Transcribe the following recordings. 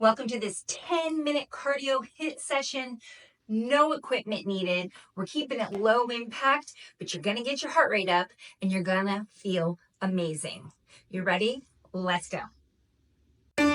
Welcome to this 10-minute cardio HIIT session. No equipment needed. We're keeping it low impact, but you're gonna get your heart rate up and you're gonna feel amazing. You ready? Let's go. We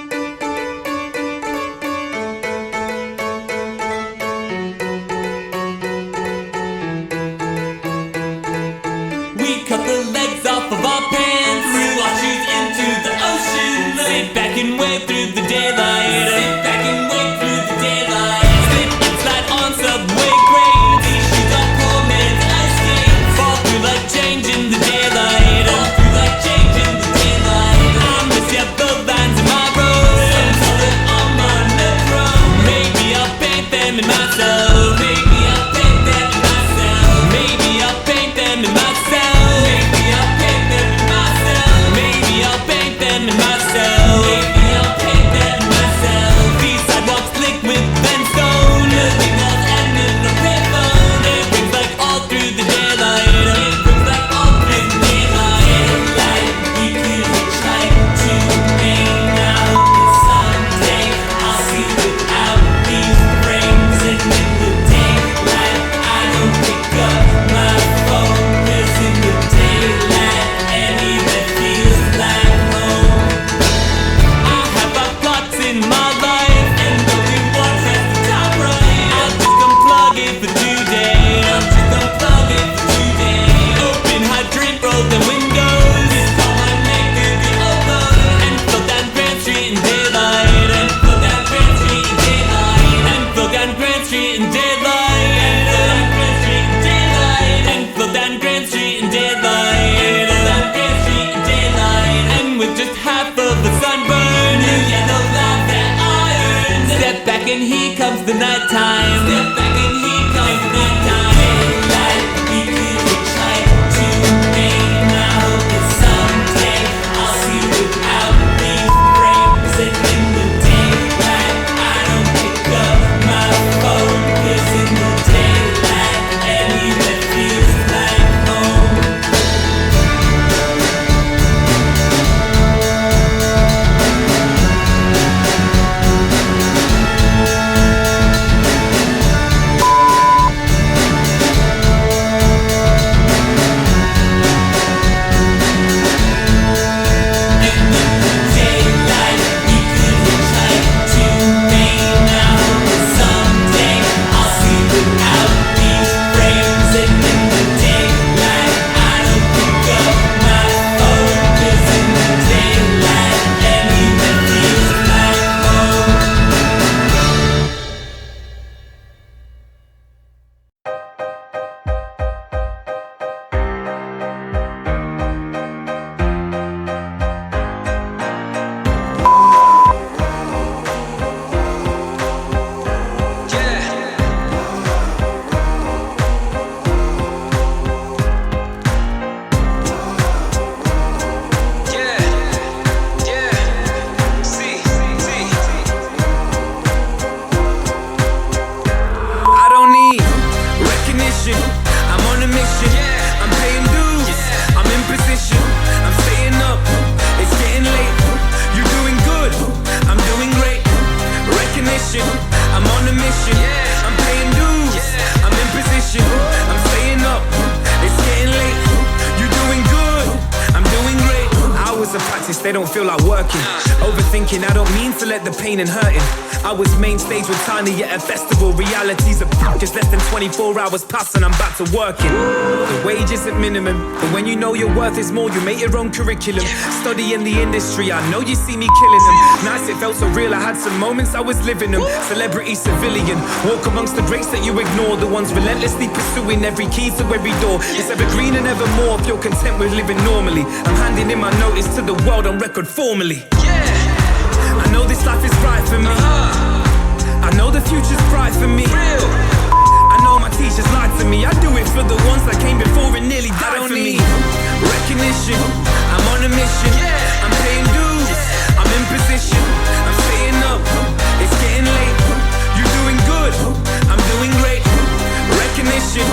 cut the legs off of our pants, threw our shoes into the ocean. Sit back and wave through the daylight. Sit back and wave through the daylight. Slip and slide on subway grades. These shoes are poor man's ice skates. Fall through like change in the daylight. Fall through like change in the daylight. I miss ya, the lines in my road. Some color on my metro. Maybe I'll paint them in myself. Maybe I'll paint them in myself. Maybe I'll paint them in myself. Maybe I'll paint them in myself. Maybe I'll paint them in myself. Maybe I'll paint them in myself. These sidewalks slick with limestone. Building walls and in a payphone. It rings like all through the daylight. It rings like all through the daylight. Daylight, we could try to hang out, but someday I'll see without these frames. And in the daylight, I don't pick up my phone. 'Cause in the daylight, anywhere feels like home. I have our plots in my life, and only one has the top right. I'll just unplug it for today. I'll just unplug it for today. Open hydrant, roll the windows. It's all I make to the upload. And flow down Grand Street in daylight. And flow down Grand Street in daylight. And flow down Grand Street in daylight. And flow down Grand Street in daylight. And flow down Grand Street in daylight. And flow down Grand Street in daylight. And with just half of the sunburn, new yellow love that I earned. Step back and here comes the nighttime. Step back and here comes the nighttime. Daylight, we could try to hang out, but someday I'll see without these frames. And in the daylight, I don't pick up my phone. 'Cause in the daylight, anywhere feels like home. Daylight, we could try to hang out, but someday I'll see without these frames. And in the daylight, I don't pick up my phone. 'Cause in the daylight, anywhere feels like home. I don't need recognition. I'm on a mission. I'm paying dues. I'm in position. I'm staying up. It's getting late. You're doing good. I'm doing great. Recognition. I'm on a mission. I'm paying dues. I'm in position. I'm staying up. It's getting late. You're doing good. I'm doing great. Hours of practice, they don't feel like working. Overthinking, I don't mean to let the pain and hurting. I was main stage with Tiny at a festival. Realities are just less than 24 hours past and I'm back to working. The wage isn't minimum, but when you know your worth is more, you make your own curriculum. Study in the industry, I know you see me killing them. Nice, it felt so real, I had some moments I was living them. Celebrity, civilian, walk amongst the greats that you ignore. The ones relentlessly pursuing every key to every door. It's evergreen and evermore if you're content with living normally. I'm handing in my notice to the world on record formally. I know this life is right for me. I know the future's bright for me. I know my teachers lied to me. I do it for the ones that came before and nearly died for me. Recognition, I'm on a mission. I'm paying dues, I'm in position. I'm staying up, it's getting late. You're doing good, I'm doing great. Recognition,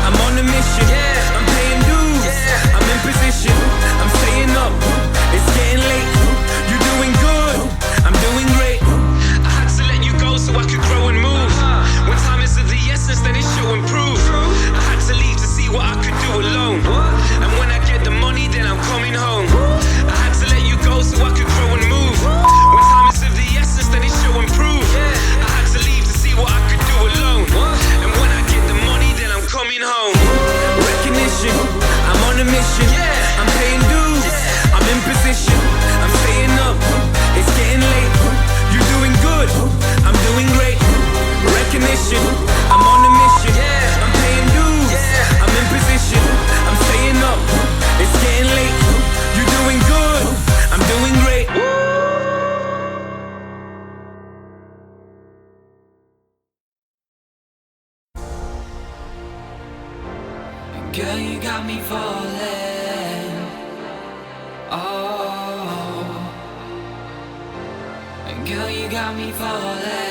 I'm on a mission. I'm paying dues, I'm in position. I'm staying up, it's getting late. You're doing good, I'm doing great. mission. I'm on a mission. I'm paying dues. I'm in position. I'm staying up. It's getting late. You're doing good. I'm doing great. Girl, you got me falling. Oh, girl, you got me falling.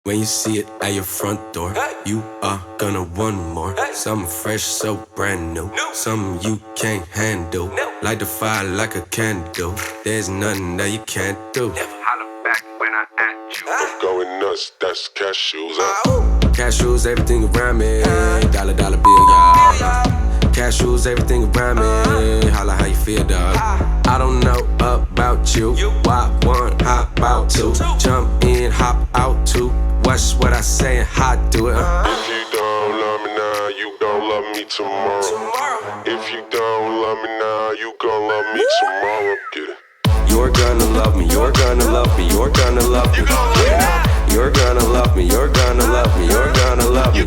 When you see it at your front door, you are gonna want more. Something fresh, so brand new. Something you can't handle. Light the fire like a candle. There's nothing that you can't do. Holla back when I at you. I'm going nuts, that's cashews. Cashews, everything around me. Dollar bill, y'all. Cashews, everything around me. Holla how you feel, dog. I don't know about you. Why one, hop out two. Jump in, hop out two. Watch what I say and how I do it. If you don't love me now, you gon' love me tomorrow. If you don't love me now, you gon' love me tomorrow. Get it. You're gonna love me, you're gonna love me, you're gonna love me. You're gonna love me, you're gonna love me, you're gonna love me.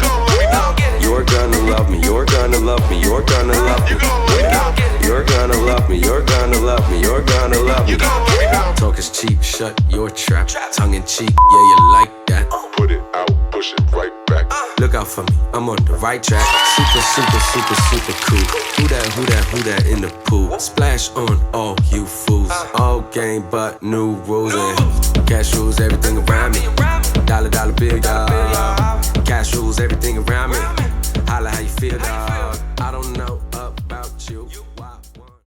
You're gonna love me, you're gonna love me, you're gonna love me. You're gonna love me, you're gonna love me, you're gonna love me. Talk is cheap, shut your trap. Tongue in cheek, yeah, you like that. Put it out, push it right back. Look out for me, I'm on the right track. Super cool. Who that in the pool? Splash on all you fools. Old game, but new rules. And cash rules everything around me. Dollar bill, y'all.